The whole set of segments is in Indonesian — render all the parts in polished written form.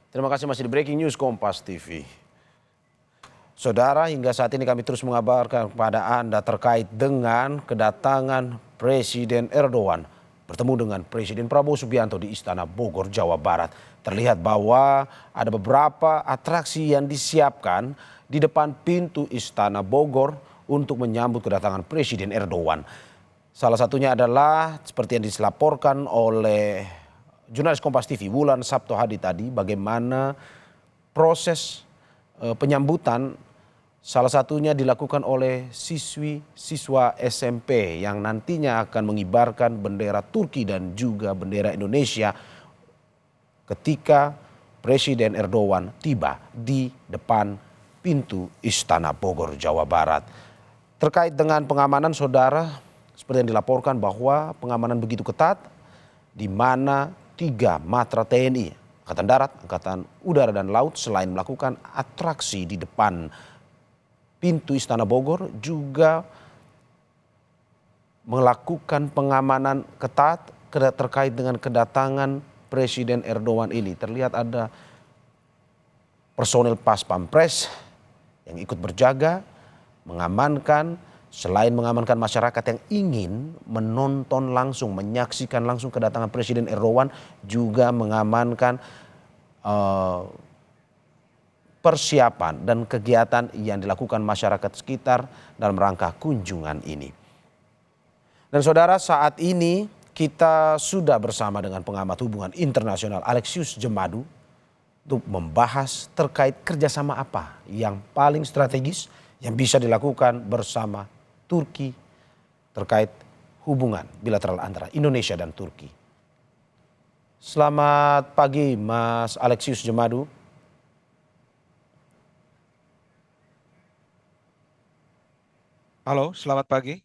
Terima kasih masih di Breaking News Kompas TV. Saudara, hingga saat ini kami terus mengabarkan kepada Anda terkait dengan kedatangan Presiden Erdogan bertemu dengan Presiden Prabowo Subianto di Istana Bogor, Jawa Barat. Terlihat bahwa ada beberapa atraksi yang disiapkan di depan pintu Istana Bogor untuk menyambut kedatangan Presiden Erdogan. Salah satunya adalah seperti yang dilaporkan oleh jurnalis Kompas TV Wulan Sabtu Hadi tadi, bagaimana proses penyambutan salah satunya dilakukan oleh siswa SMP yang nantinya akan mengibarkan bendera Turki dan juga bendera Indonesia ketika Presiden Erdogan tiba di depan pintu Istana Bogor, Jawa Barat. Terkait dengan pengamanan, saudara, seperti yang dilaporkan bahwa pengamanan begitu ketat di mana 3 matra TNI, Angkatan Darat, Angkatan Udara dan Laut selain melakukan atraksi di depan pintu Istana Bogor juga melakukan pengamanan ketat terkait dengan kedatangan Presiden Erdogan ini. Terlihat ada personil Pas Pampres yang ikut berjaga mengamankan. Selain mengamankan masyarakat yang ingin menonton langsung, menyaksikan langsung kedatangan Presiden Erdogan, juga mengamankan persiapan dan kegiatan yang dilakukan masyarakat sekitar dalam rangka kunjungan ini. Dan saudara, saat ini kita sudah bersama dengan pengamat hubungan internasional Alexius Jemadu untuk membahas terkait kerjasama apa yang paling strategis yang bisa dilakukan bersama Turki terkait hubungan bilateral antara Indonesia dan Turki. Selamat pagi Mas Alexius Jemadu. Halo, selamat pagi.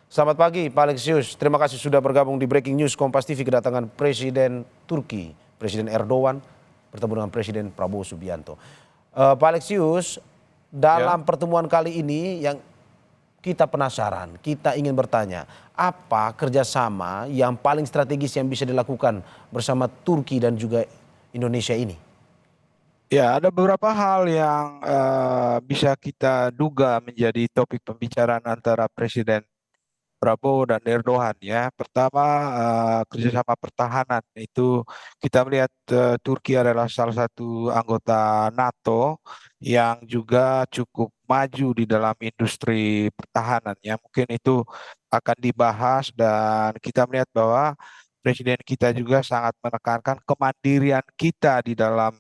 Selamat pagi Pak Alexius, terima kasih sudah bergabung di Breaking News Kompas TV. Kedatangan Presiden Turki, Presiden Erdogan bertemu dengan Presiden Prabowo Subianto. Pak Alexius, dalam pertemuan kali ini yang kita penasaran, kita ingin bertanya, apa kerjasama yang paling strategis yang bisa dilakukan bersama Turki dan juga Indonesia ini? Ya, ada beberapa hal yang bisa kita duga menjadi topik pembicaraan antara Presiden Prabowo dan Erdogan ya. Pertama, kerjasama pertahanan itu kita melihat Turki adalah salah satu anggota NATO yang juga cukup maju di dalam industri pertahanan ya. Mungkin itu akan dibahas dan kita melihat bahwa Presiden kita juga sangat menekankan kemandirian kita di dalam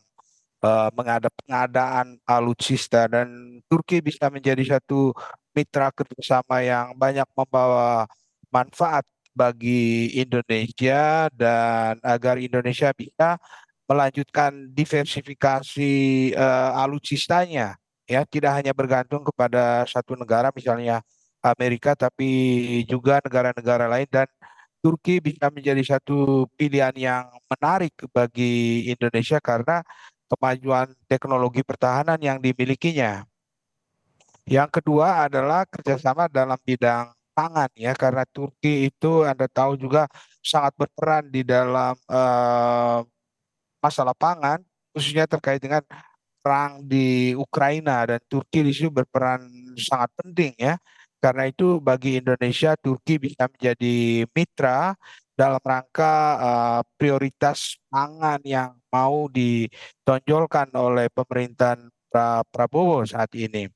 pengadaan alutsista dan Turki bisa menjadi satu mitra kerjasama yang banyak membawa manfaat bagi Indonesia dan agar Indonesia bisa melanjutkan diversifikasi alutsistanya ya, tidak hanya bergantung kepada satu negara misalnya Amerika tapi juga negara-negara lain, dan Turki bisa menjadi satu pilihan yang menarik bagi Indonesia karena kemajuan teknologi pertahanan yang dimilikinya. Yang kedua adalah kerjasama dalam bidang pangan ya, karena Turki itu Anda tahu juga sangat berperan di dalam masalah pangan, khususnya terkait dengan perang di Ukraina, dan Turki di situ berperan sangat penting ya. Karena itu bagi Indonesia Turki bisa menjadi mitra dalam rangka prioritas pangan yang mau ditonjolkan oleh pemerintahan Prabowo saat ini.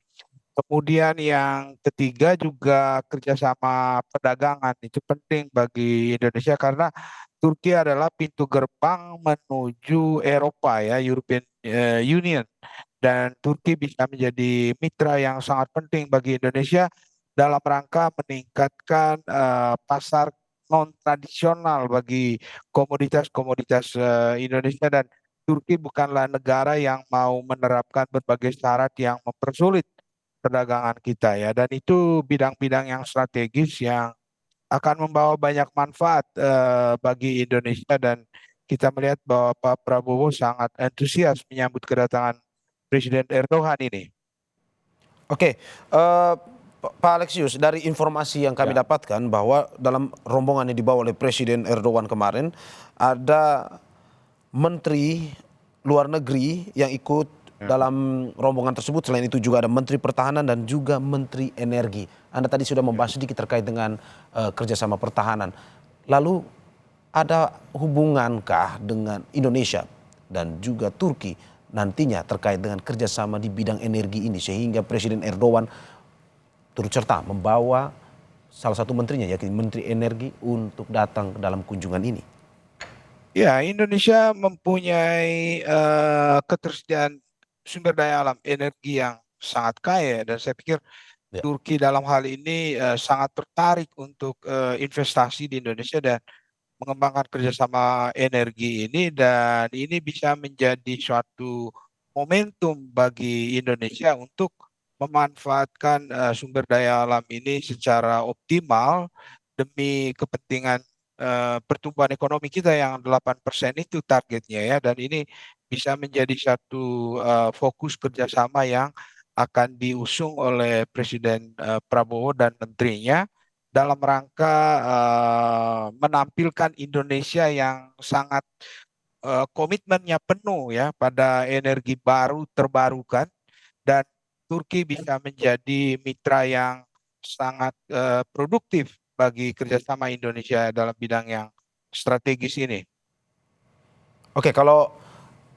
Kemudian yang ketiga juga kerjasama perdagangan itu penting bagi Indonesia karena Turki adalah pintu gerbang menuju Eropa ya, European Union, dan Turki bisa menjadi mitra yang sangat penting bagi Indonesia dalam rangka meningkatkan pasar non tradisional bagi komoditas-komoditas Indonesia, dan Turki bukanlah negara yang mau menerapkan berbagai syarat yang mempersulit perdagangan kita ya, dan itu bidang-bidang yang strategis yang akan membawa banyak manfaat bagi Indonesia, dan kita melihat bahwa Pak Prabowo sangat antusias menyambut kedatangan Presiden Erdogan ini. Oke, Pak Alexius, dari informasi yang kami Ya. dapatkan bahwa dalam rombongan yang dibawa oleh Presiden Erdogan kemarin ada Menteri luar negeri yang ikut dalam rombongan tersebut. Selain itu juga ada Menteri Pertahanan dan juga Menteri Energi. Anda tadi sudah membahas sedikit terkait dengan kerjasama pertahanan. Lalu ada hubungankah dengan Indonesia dan juga Turki nantinya terkait dengan kerjasama di bidang energi ini sehingga Presiden Erdogan turut serta membawa salah satu menterinya yakni Menteri Energi untuk datang ke dalam kunjungan ini? Ya, Indonesia mempunyai ketersediaan sumber daya alam energi yang sangat kaya dan saya pikir Ya. Turki dalam hal ini sangat tertarik untuk investasi di Indonesia dan mengembangkan kerjasama energi ini dan ini bisa menjadi suatu momentum bagi Indonesia untuk memanfaatkan sumber daya alam ini secara optimal demi kepentingan pertumbuhan ekonomi kita yang 8% itu targetnya ya dan ini bisa menjadi satu fokus kerjasama yang akan diusung oleh Presiden Prabowo dan menterinya dalam rangka menampilkan Indonesia yang sangat komitmennya penuh ya pada energi baru terbarukan dan Turki bisa menjadi mitra yang sangat produktif bagi kerjasama Indonesia dalam bidang yang strategis ini. Oke, kalau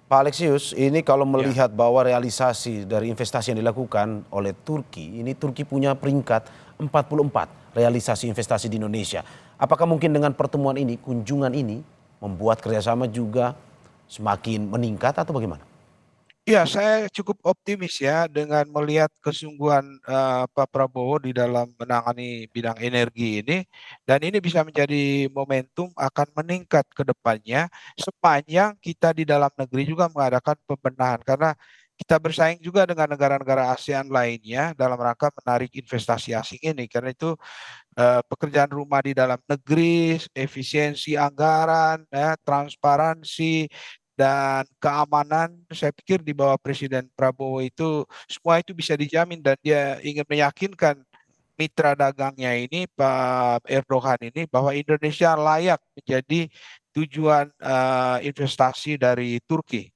Pak Alexius, ini kalau Ya. melihat bahwa realisasi dari investasi yang dilakukan oleh Turki, ini Turki punya peringkat 44 realisasi investasi di Indonesia. Apakah mungkin dengan pertemuan ini, kunjungan ini, membuat kerjasama juga semakin meningkat atau bagaimana? Ya, saya cukup optimis ya dengan melihat kesungguhan Pak Prabowo di dalam menangani bidang energi ini, dan ini bisa menjadi momentum akan meningkat ke depannya sepanjang kita di dalam negeri juga mengadakan pembenahan karena kita bersaing juga dengan negara-negara ASEAN lainnya dalam rangka menarik investasi asing ini. Karena itu pekerjaan rumah di dalam negeri, efisiensi anggaran, ya, transparansi, dan keamanan, saya pikir di bawah Presiden Prabowo itu semua itu bisa dijamin dan dia ingin meyakinkan mitra dagangnya ini, Pak Erdogan ini, bahwa Indonesia layak menjadi tujuan investasi dari Turki.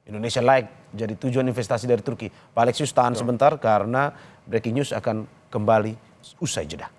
Indonesia layak jadi tujuan investasi dari Turki. Pak Alexius tahan Betul. sebentar karena breaking news akan kembali usai jeda.